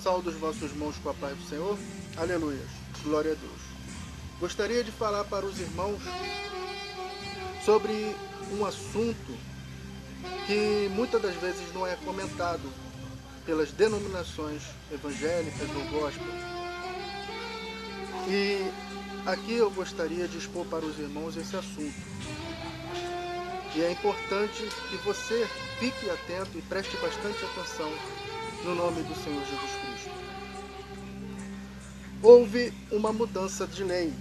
Saúdo os vossos irmãos com a paz do Senhor. Aleluia. Glória a Deus. Gostaria de falar para os irmãos sobre um assunto que muitas das vezes não é comentado pelas denominações evangélicas ou gospel. E aqui eu gostaria de expor para os irmãos esse assunto. E é importante que você fique atento e preste bastante atenção no nome do Senhor Jesus Cristo. Houve uma mudança de lei.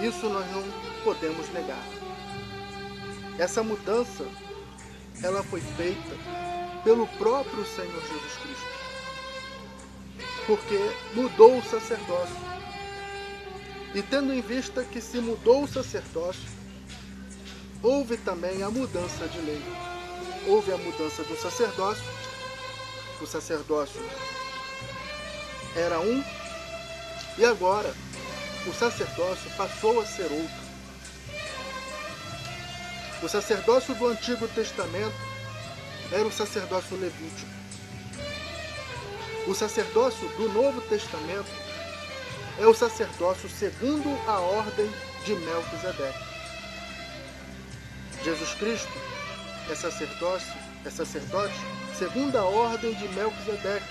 Isso nós não podemos negar. Essa mudança, ela foi feita pelo próprio Senhor Jesus Cristo. Porque mudou o sacerdócio. E tendo em vista que se mudou o sacerdócio, houve também a mudança de lei. Houve a mudança do sacerdócio. O sacerdócio era um, e agora o sacerdócio passou a ser outro. O sacerdócio do Antigo Testamento era o sacerdócio levítico. O sacerdócio do Novo Testamento é o sacerdócio segundo a ordem de Melquisedeque. Jesus Cristo é sacerdote segundo a ordem de Melquisedeque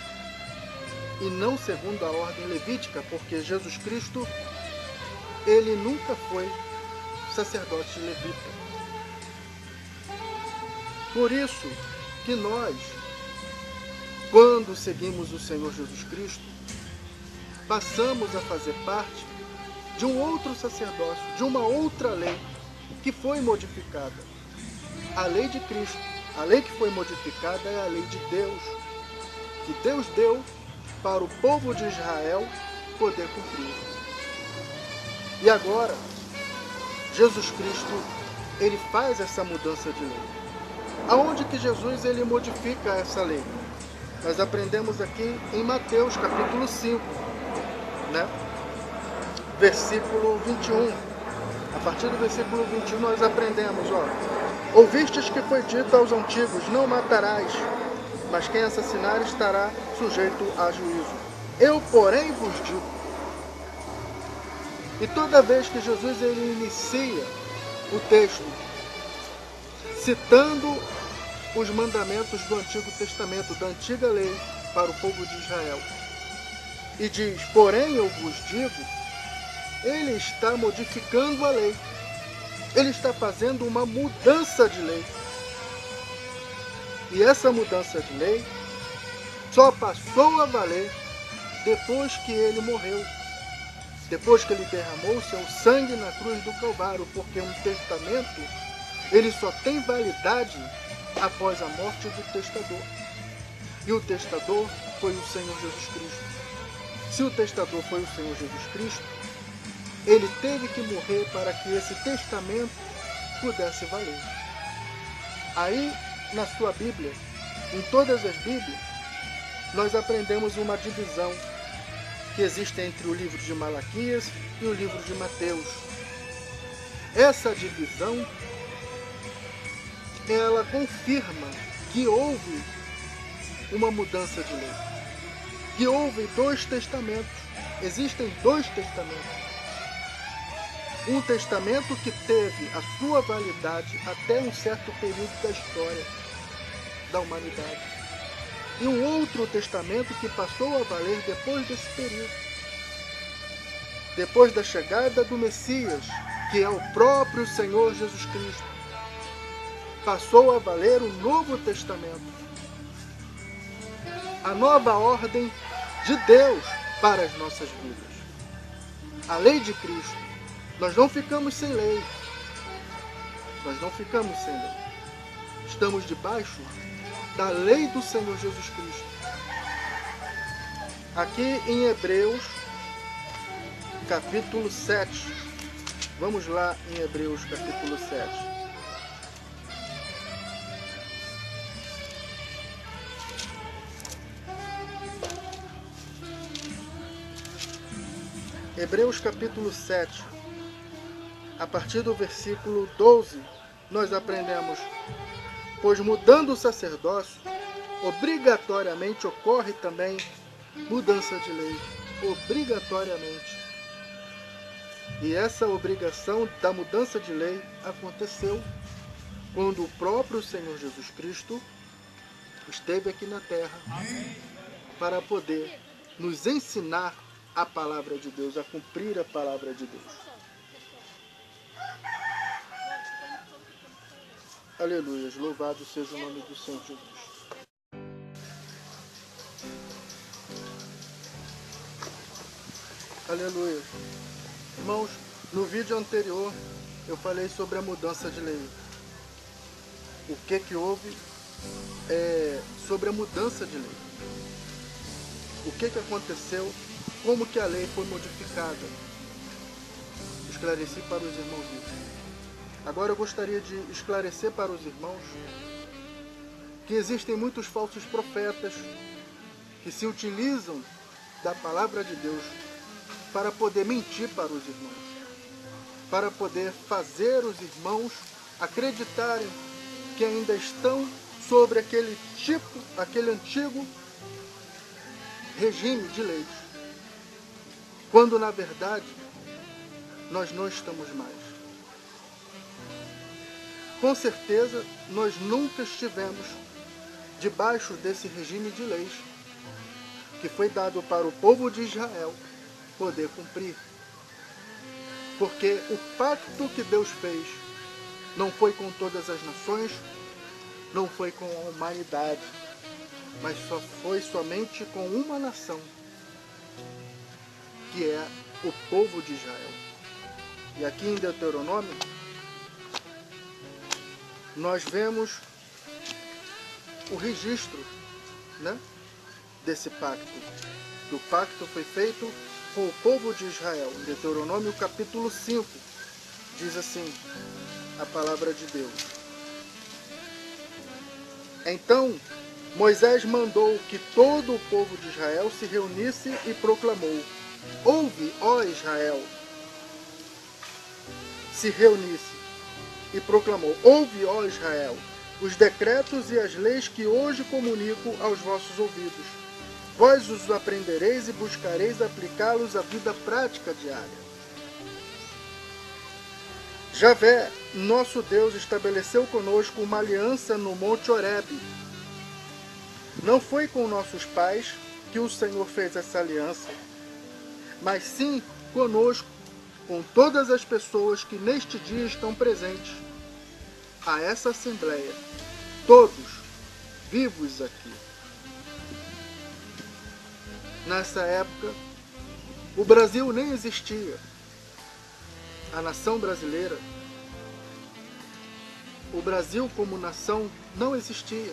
e não segundo a ordem levítica, porque Jesus Cristo, ele nunca foi sacerdote levita. Por isso que nós, quando seguimos o Senhor Jesus Cristo, passamos a fazer parte de um outro sacerdócio, de uma outra lei que foi modificada. A lei de Cristo, a lei que foi modificada é a lei de Deus, que Deus deu para o povo de Israel poder cumprir. E agora, Jesus Cristo, ele faz essa mudança de lei. Aonde que Jesus ele modifica essa lei? Nós aprendemos aqui em Mateus capítulo 5, né? Versículo 21. A partir do versículo 21 nós aprendemos, ouvistes que foi dito aos antigos, não matarás, mas quem assassinar estará sujeito a juízo. Eu, porém, vos digo. E toda vez que Jesus ele inicia o texto citando os mandamentos do Antigo Testamento, da antiga lei para o povo de Israel, e diz, porém eu vos digo, ele está modificando a lei. Ele está fazendo uma mudança de lei. E essa mudança de lei só passou a valer depois que ele morreu. Depois que ele derramou seu sangue na cruz do Calvário. Porque um testamento, ele só tem validade após a morte do testador. E o testador foi o Senhor Jesus Cristo. Se o testador foi o Senhor Jesus Cristo, ele teve que morrer para que esse testamento pudesse valer. Aí, na sua Bíblia, em todas as Bíblias, nós aprendemos uma divisão que existe entre o livro de Malaquias e o livro de Mateus. Essa divisão, ela confirma que houve uma mudança de lei. Que houve dois testamentos. Existem dois testamentos. Um testamento que teve a sua validade até um certo período da história da humanidade. E um outro testamento que passou a valer depois desse período. Depois da chegada do Messias, que é o próprio Senhor Jesus Cristo, passou a valer o Novo Testamento. A nova ordem de Deus para as nossas vidas. A lei de Cristo. Nós não ficamos sem lei. Nós não ficamos sem lei. Estamos debaixo da lei do Senhor Jesus Cristo. Aqui em Hebreus, capítulo 7. Vamos lá em Hebreus, capítulo 7. Hebreus capítulo 7, a partir do versículo 12, nós aprendemos, pois mudando o sacerdócio, obrigatoriamente ocorre também mudança de lei, obrigatoriamente. E essa obrigação da mudança de lei aconteceu quando o próprio Senhor Jesus Cristo esteve aqui na terra para poder nos ensinar a palavra de Deus, a cumprir a palavra de Deus. Aleluia, louvado seja o nome do Senhor Jesus. Aleluia. Irmãos, no vídeo anterior eu falei sobre a mudança de lei. O que houve sobre a mudança de lei. O que aconteceu, como que a lei foi modificada. Esclareci para os irmãos isso. Agora eu gostaria de esclarecer para os irmãos que existem muitos falsos profetas que se utilizam da palavra de Deus para poder mentir para os irmãos, para poder fazer os irmãos acreditarem que ainda estão sobre aquele antigo regime de leis, quando na verdade nós não estamos mais. Com certeza nós nunca estivemos debaixo desse regime de leis que foi dado para o povo de Israel poder cumprir. Porque o pacto que Deus fez não foi com todas as nações, não foi com a humanidade, mas só foi somente com uma nação, que é o povo de Israel. E aqui em Deuteronômio, nós vemos o registro, né, desse pacto. O pacto foi feito com o povo de Israel. Em Deuteronômio capítulo 5, diz assim a palavra de Deus. Então Moisés mandou que todo o povo de Israel se reunisse e proclamou: ouve, ó Israel. Se reunisse e proclamou: ouve, ó Israel, os decretos e as leis que hoje comunico aos vossos ouvidos. Vós os aprendereis e buscareis aplicá-los à vida prática diária. Javé, nosso Deus, estabeleceu conosco uma aliança no Monte Horebe. Não foi com nossos pais que o Senhor fez essa aliança, mas sim conosco, com todas as pessoas que neste dia estão presentes a essa assembleia, todos vivos aqui. Nessa época, o Brasil nem existia. A nação brasileira, o Brasil como nação não existia.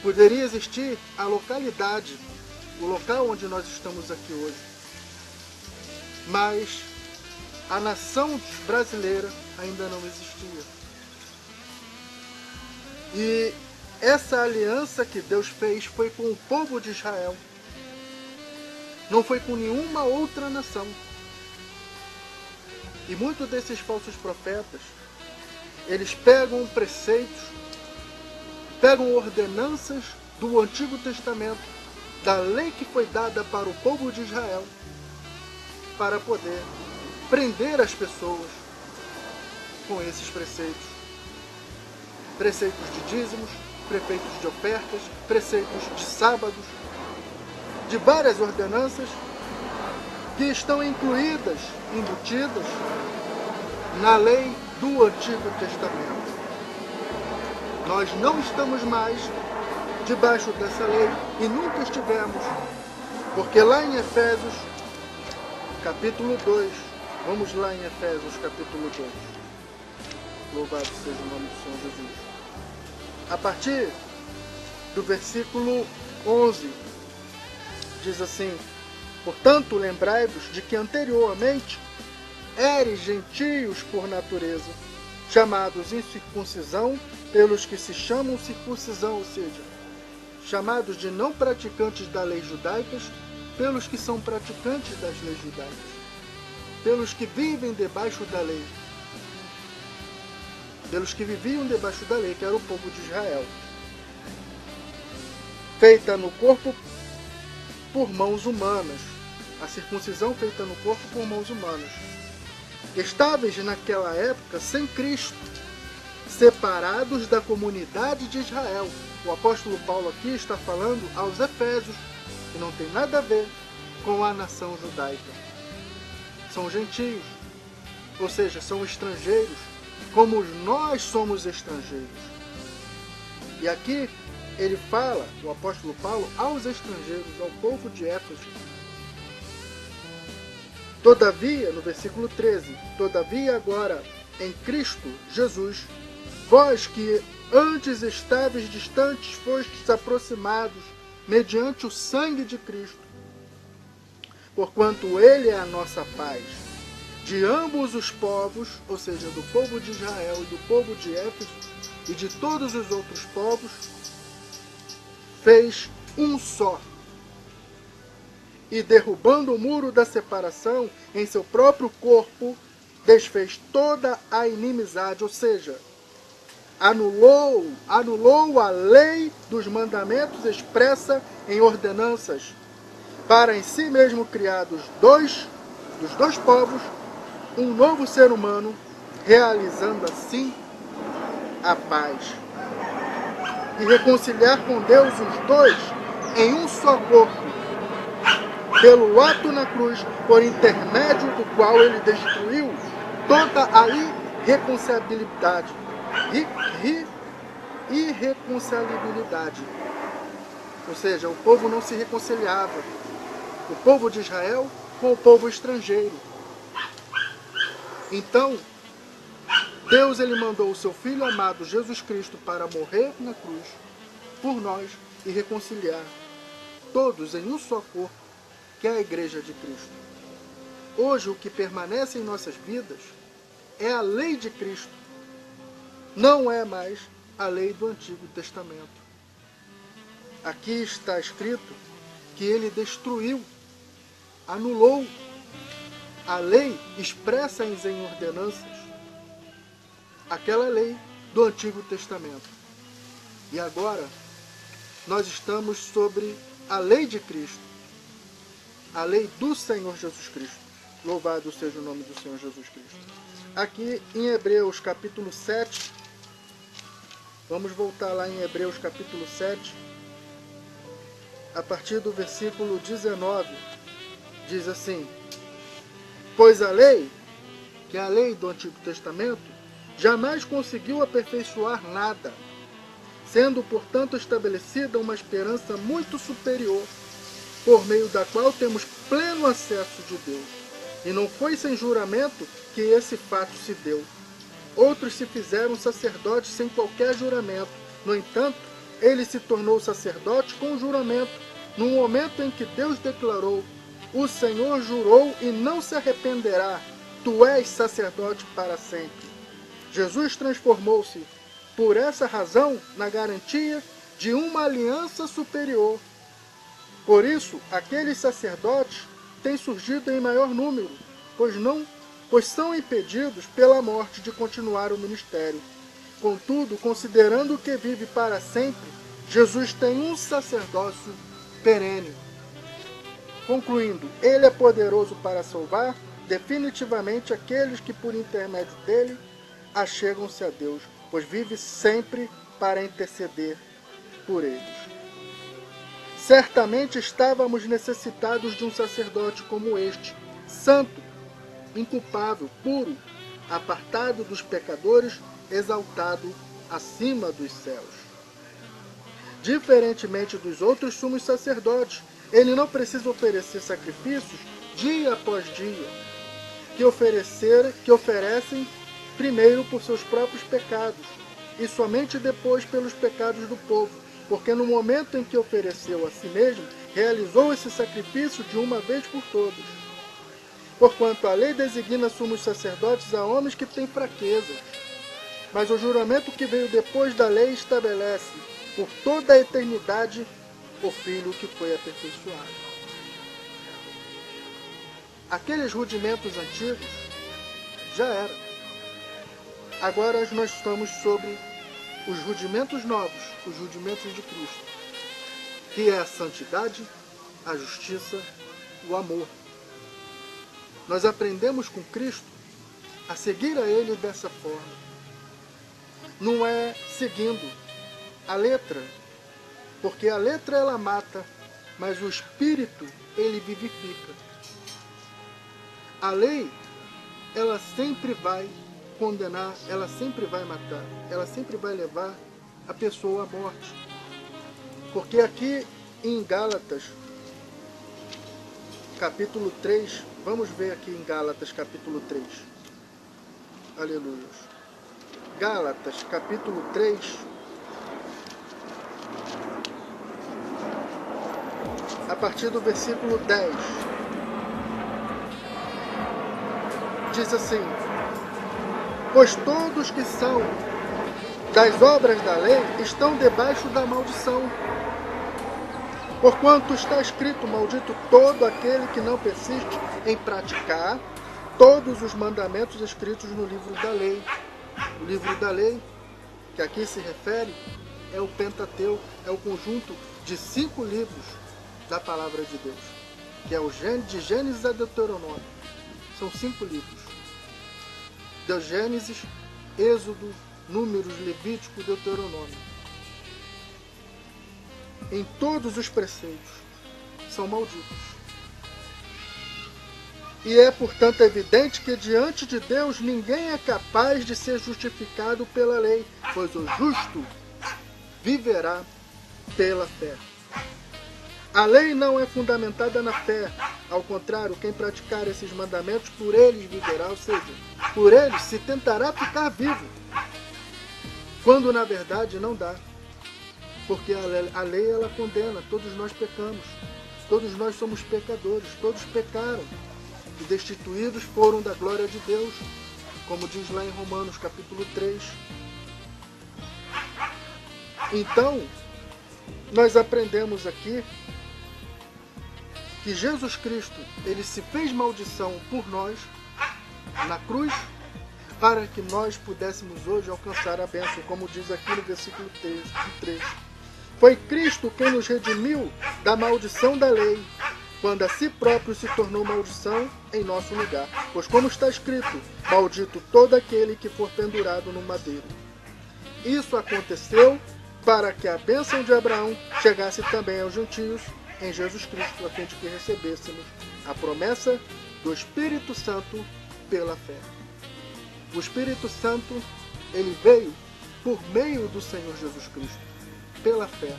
Poderia existir a localidade, o local onde nós estamos aqui hoje. Mas a nação brasileira ainda não existia. E essa aliança que Deus fez foi com o povo de Israel. Não foi com nenhuma outra nação. E muitos desses falsos profetas, eles pegam preceitos, pegam ordenanças do Antigo Testamento, da lei que foi dada para o povo de Israel, para poder prender as pessoas com esses preceitos. Preceitos de dízimos, preceitos de ofertas, preceitos de sábados, de várias ordenanças que estão incluídas, embutidas na lei do Antigo Testamento. Nós não estamos mais debaixo dessa lei e nunca estivemos, porque lá em Efésios, capítulo 2, vamos lá em Efésios, capítulo 2, louvado seja o nome do Senhor Jesus. A partir do versículo 11, diz assim: portanto, lembrai-vos de que anteriormente eres gentios por natureza, chamados incircuncisão pelos que se chamam circuncisão, ou seja, chamados de não praticantes da lei judaicas pelos que são praticantes das leis judaicas, pelos que vivem debaixo da lei. pelos que viviam debaixo da lei, que era o povo de Israel, feita no corpo por mãos humanas, a circuncisão feita no corpo por mãos humanas. Estáveis naquela época sem Cristo, separados da comunidade de Israel. O apóstolo Paulo aqui está falando aos Efésios, que não tem nada a ver com a nação judaica. São gentios, ou seja, são estrangeiros, como nós somos estrangeiros. E aqui ele fala, o apóstolo Paulo, aos estrangeiros, ao povo de Éfeso. Todavia, no versículo 13, todavia agora, em Cristo Jesus, vós que antes estáveis distantes fostes aproximados mediante o sangue de Cristo, porquanto Ele é a nossa paz. De ambos os povos, ou seja, do povo de Israel e do povo de Éfeso e de todos os outros povos, fez um só. E derrubando o muro da separação em seu próprio corpo, desfez toda a inimizade, ou seja, anulou a lei dos mandamentos expressa em ordenanças, para em si mesmo criar dos dois povos um novo ser humano, realizando assim a paz. E reconciliar com Deus os dois em um só corpo, pelo ato na cruz, por intermédio do qual ele destruiu toda a irreconciliabilidade. Irreconciliabilidade. Ou seja, o povo não se reconciliava. O povo de Israel com o povo estrangeiro. Então, Deus ele mandou o seu Filho amado Jesus Cristo para morrer na cruz por nós e reconciliar todos em um só corpo, que é a Igreja de Cristo. Hoje o que permanece em nossas vidas é a lei de Cristo. Não é mais a lei do Antigo Testamento. Aqui está escrito que ele destruiu, anulou a lei expressa em ordenanças, aquela lei do Antigo Testamento. E agora nós estamos sobre a lei de Cristo, a lei do Senhor Jesus Cristo. Louvado seja o nome do Senhor Jesus Cristo. Aqui em Hebreus capítulo 7, vamos voltar lá em Hebreus capítulo 7, a partir do versículo 19, diz assim: pois a lei, que é a lei do Antigo Testamento, jamais conseguiu aperfeiçoar nada, sendo, portanto, estabelecida uma esperança muito superior, por meio da qual temos pleno acesso de Deus. E não foi sem juramento que esse fato se deu. Outros se fizeram sacerdotes sem qualquer juramento. No entanto, ele se tornou sacerdote com juramento, no momento em que Deus declarou: o Senhor jurou e não se arrependerá, tu és sacerdote para sempre. Jesus transformou-se, por essa razão, na garantia de uma aliança superior. Por isso, aqueles sacerdotes têm surgido em maior número, pois são impedidos pela morte de continuar o ministério. Contudo, considerando que vive para sempre, Jesus tem um sacerdócio perene. Concluindo, ele é poderoso para salvar definitivamente aqueles que, por intermédio dele, achegam-se a Deus, pois vive sempre para interceder por eles. Certamente estávamos necessitados de um sacerdote como este, santo, inculpável, puro, apartado dos pecadores, exaltado acima dos céus. Diferentemente dos outros sumos sacerdotes, ele não precisa oferecer sacrifícios dia após dia, que oferecem primeiro por seus próprios pecados e somente depois pelos pecados do povo, porque no momento em que ofereceu a si mesmo, realizou esse sacrifício de uma vez por todas. Porquanto a lei designa sumos sacerdotes a homens que têm fraqueza, mas o juramento que veio depois da lei estabelece por toda a eternidade o Filho que foi aperfeiçoado. Aqueles rudimentos antigos já era. Agora nós estamos sobre os rudimentos novos, os rudimentos de Cristo, que é a santidade, a justiça, o amor. Nós aprendemos com Cristo a seguir a Ele dessa forma. Não é seguindo a letra, porque a letra ela mata, mas o Espírito ele vivifica. A lei ela sempre vai condenar, ela sempre vai matar, ela sempre vai levar a pessoa à morte. Porque aqui em Gálatas, capítulo 3, vamos ver aqui em Gálatas, capítulo 3. Aleluia. Gálatas, capítulo 3. A partir do versículo 10. Diz assim: pois todos que são das obras da lei estão debaixo da maldição. Porquanto está escrito: maldito todo aquele que não persiste em praticar todos os mandamentos escritos no livro da lei. O livro da lei, que aqui se refere, é o Pentateuco, é o conjunto de 5 livros da palavra de Deus, que é o de Gênesis a Deuteronômio. São 5 livros. De Gênesis, Êxodo, Números, Levítico, Deuteronômio. Em todos os preceitos são malditos. E é, portanto, evidente que diante de Deus ninguém é capaz de ser justificado pela lei, pois o justo viverá pela fé. A lei não é fundamentada na fé. Ao contrário, quem praticar esses mandamentos, por eles viverá, ou seja, por eles se tentará ficar vivo, quando na verdade não dá. Porque a lei ela condena, todos nós pecamos, todos nós somos pecadores, todos pecaram e destituídos foram da glória de Deus, como diz lá em Romanos capítulo 3. Então, nós aprendemos aqui que Jesus Cristo, ele se fez maldição por nós na cruz, para que nós pudéssemos hoje alcançar a bênção, como diz aqui no versículo 3. Foi Cristo quem nos redimiu da maldição da lei, quando a si próprio se tornou maldição em nosso lugar. Pois como está escrito: maldito todo aquele que for pendurado no madeiro. Isso aconteceu para que a bênção de Abraão chegasse também aos gentios em Jesus Cristo, a fim de que recebêssemos a promessa do Espírito Santo pela fé. O Espírito Santo, ele veio por meio do Senhor Jesus Cristo, pela fé,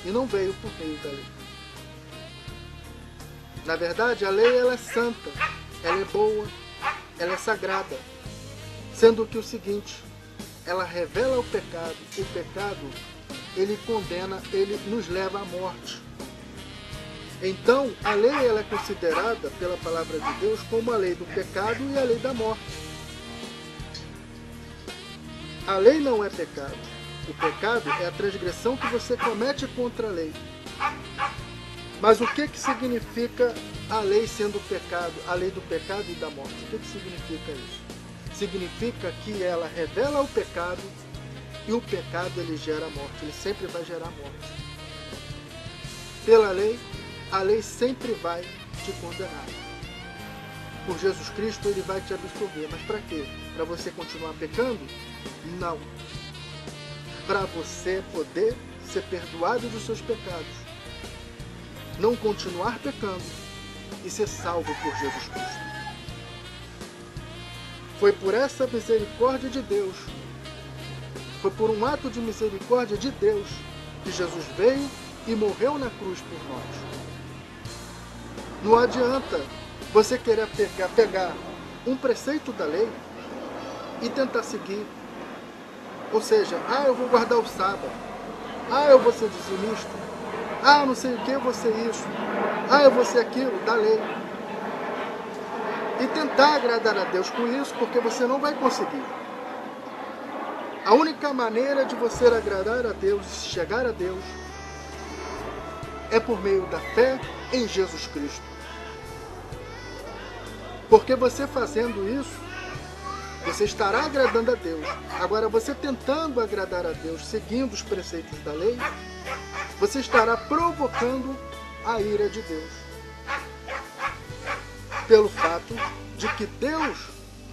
e não veio por meio da lei. Na verdade, a lei ela é santa, ela é boa, ela é sagrada, sendo que o seguinte, ela revela o pecado ele condena, ele nos leva à morte. Então, a lei ela é considerada pela palavra de Deus como a lei do pecado e a lei da morte. A lei não é pecado. O pecado é a transgressão que você comete contra a lei. Mas o que significa a lei sendo pecado, a lei do pecado e da morte? O que significa isso? Significa que ela revela o pecado e o pecado ele gera morte. Ele sempre vai gerar morte. Pela lei, a lei sempre vai te condenar. Por Jesus Cristo, ele vai te absolver. Mas para quê? Para você continuar pecando? Não. Para você poder ser perdoado dos seus pecados. Não continuar pecando e ser salvo por Jesus Cristo. Foi por essa misericórdia de Deus, foi por um ato de misericórdia de Deus que Jesus veio e morreu na cruz por nós. Não adianta você querer pegar um preceito da lei e tentar seguir. Ou seja, eu vou guardar o sábado, eu vou ser dizimista, não sei o que, eu vou ser isso, eu vou ser aquilo, da lei. E tentar agradar a Deus com isso, porque você não vai conseguir. A única maneira de você agradar a Deus e chegar a Deus é por meio da fé em Jesus Cristo. Porque você fazendo isso, Você estará agradando a Deus. Agora, você tentando agradar a Deus, seguindo os preceitos da lei, você estará provocando a ira de Deus. Pelo fato de que Deus,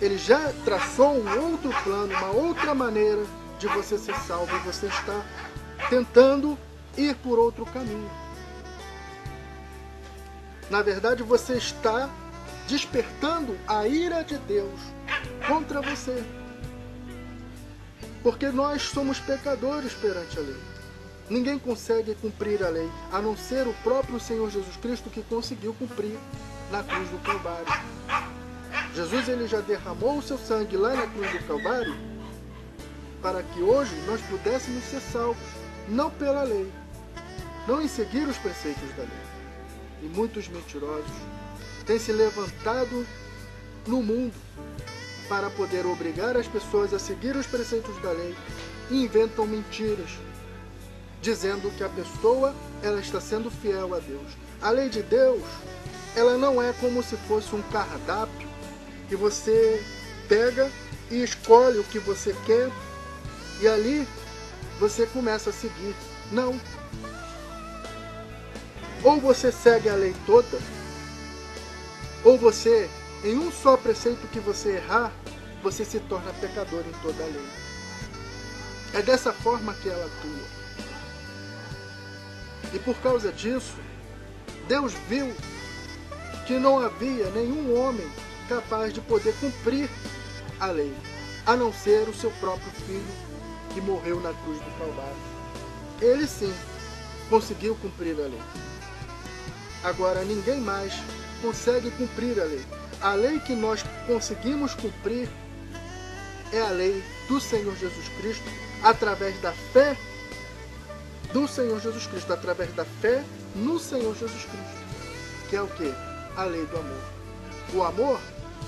ele já traçou um outro plano, uma outra maneira de você ser salvo, e você está tentando ir por outro caminho. Na verdade, você está despertando a ira de Deus contra você. Porque nós somos pecadores perante a lei. Ninguém consegue cumprir a lei, a não ser o próprio Senhor Jesus Cristo, que conseguiu cumprir na cruz do Calvário. Jesus, ele já derramou o seu sangue lá na cruz do Calvário para que hoje nós pudéssemos ser salvos, não pela lei, não em seguir os preceitos da lei. E muitos mentirosos têm se levantado no mundo para poder obrigar as pessoas a seguir os preceitos da lei e inventam mentiras, dizendo que a pessoa ela está sendo fiel a Deus. A lei de Deus, ela não é como se fosse um cardápio que você pega e escolhe o que você quer e ali você começa a seguir. Não. Ou você segue a lei toda, ou você, em um só preceito que você errar, você se torna pecador em toda a lei. É dessa forma que ela atua. E por causa disso, Deus viu que não havia nenhum homem capaz de poder cumprir a lei, a não ser o seu próprio filho, que morreu na cruz do Calvário. Ele sim conseguiu cumprir a lei. Agora ninguém mais consegue cumprir a lei. A lei que nós conseguimos cumprir é a lei do Senhor Jesus Cristo, através da fé do Senhor Jesus Cristo, através da fé no Senhor Jesus Cristo, que é o quê? A lei do amor. O amor,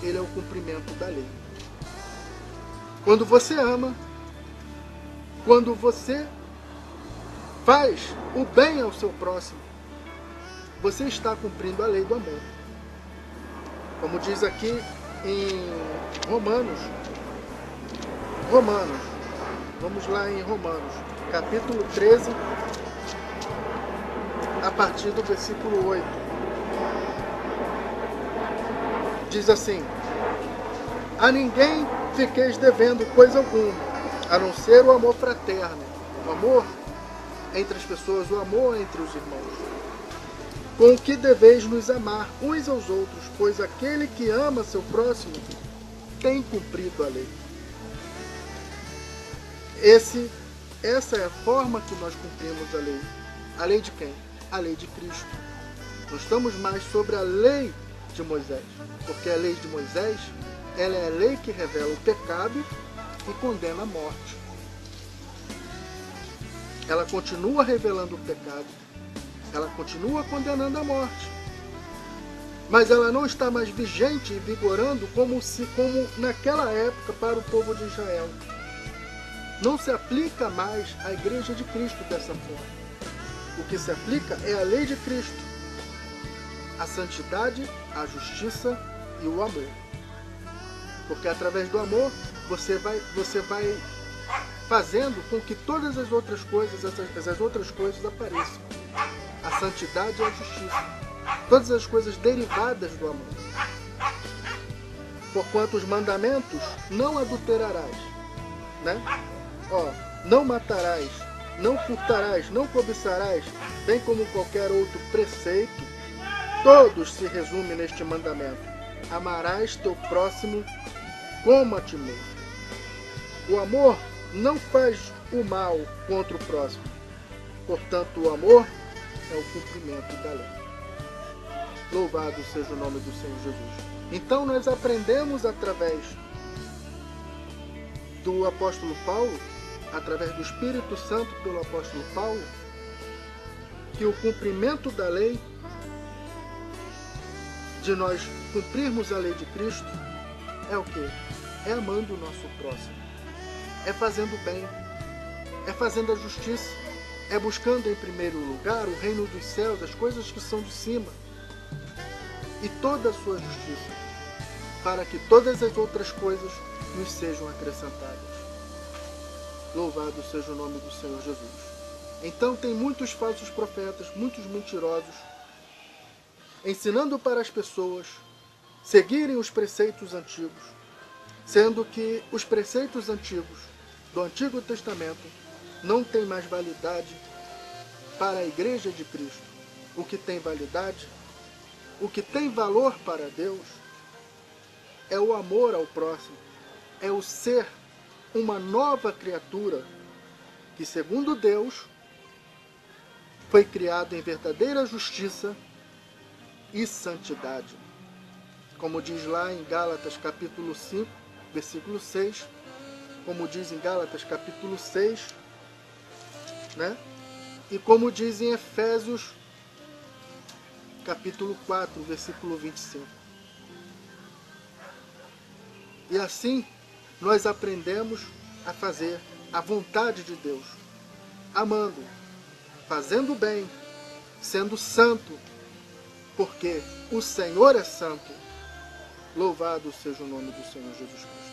ele é o cumprimento da lei. Quando você ama, quando você faz o bem ao seu próximo, você está cumprindo a lei do amor. Como diz aqui em Romanos, vamos lá em Romanos, capítulo 13, a partir do versículo 8. Diz assim: a ninguém fiqueis devendo coisa alguma, a não ser o amor fraterno, o amor entre as pessoas, o amor entre os irmãos, com o que deveis nos amar uns aos outros, pois aquele que ama seu próximo tem cumprido a lei. Essa é a forma que nós cumprimos a lei. A lei de quem? A lei de Cristo. Não estamos mais sobre a lei de Moisés, porque a lei de Moisés, ela é a lei que revela o pecado e condena a morte. Ela continua revelando o pecado, ela continua condenando a morte, mas ela não está mais vigente e vigorando como naquela época para o povo de Israel. Não se aplica mais à igreja de Cristo dessa forma. O que se aplica é a lei de Cristo, a santidade, a justiça e o amor. Porque através do amor você vai fazendo com que todas as outras coisas, essas outras coisas apareçam. A santidade e a justiça. Todas as coisas derivadas do amor. Porquanto os mandamentos, não adulterarás, né? Não matarás, não furtarás, não cobiçarás, bem como qualquer outro preceito, todos se resumem neste mandamento: amarás teu próximo como a ti mesmo. O amor não faz o mal contra o próximo. Portanto, o amor é o cumprimento da lei. Louvado seja o nome do Senhor Jesus. Então nós aprendemos através do apóstolo Paulo, através do Espírito Santo pelo apóstolo Paulo, que o cumprimento da lei, de nós cumprirmos a lei de Cristo, é o quê? É amando o nosso próximo, é fazendo o bem, é fazendo a justiça, é buscando em primeiro lugar o reino dos céus, as coisas que são de cima, e toda a sua justiça, para que todas as outras coisas nos sejam acrescentadas. Louvado seja o nome do Senhor Jesus. Então tem muitos falsos profetas, muitos mentirosos, ensinando para as pessoas seguirem os preceitos antigos, sendo que os preceitos antigos do Antigo Testamento não têm mais validade para a Igreja de Cristo. O que tem validade, o que tem valor para Deus, é o amor ao próximo, é o ser uma nova criatura que, segundo Deus, foi criado em verdadeira justiça e santidade. Como diz lá em Gálatas capítulo 5, versículo 6, como diz em Gálatas capítulo 6, né? E como diz em Efésios capítulo 4, versículo 25. E assim nós aprendemos a fazer a vontade de Deus, amando, fazendo bem, sendo santo, porque o Senhor é santo. Louvado seja o nome do Senhor Jesus Cristo.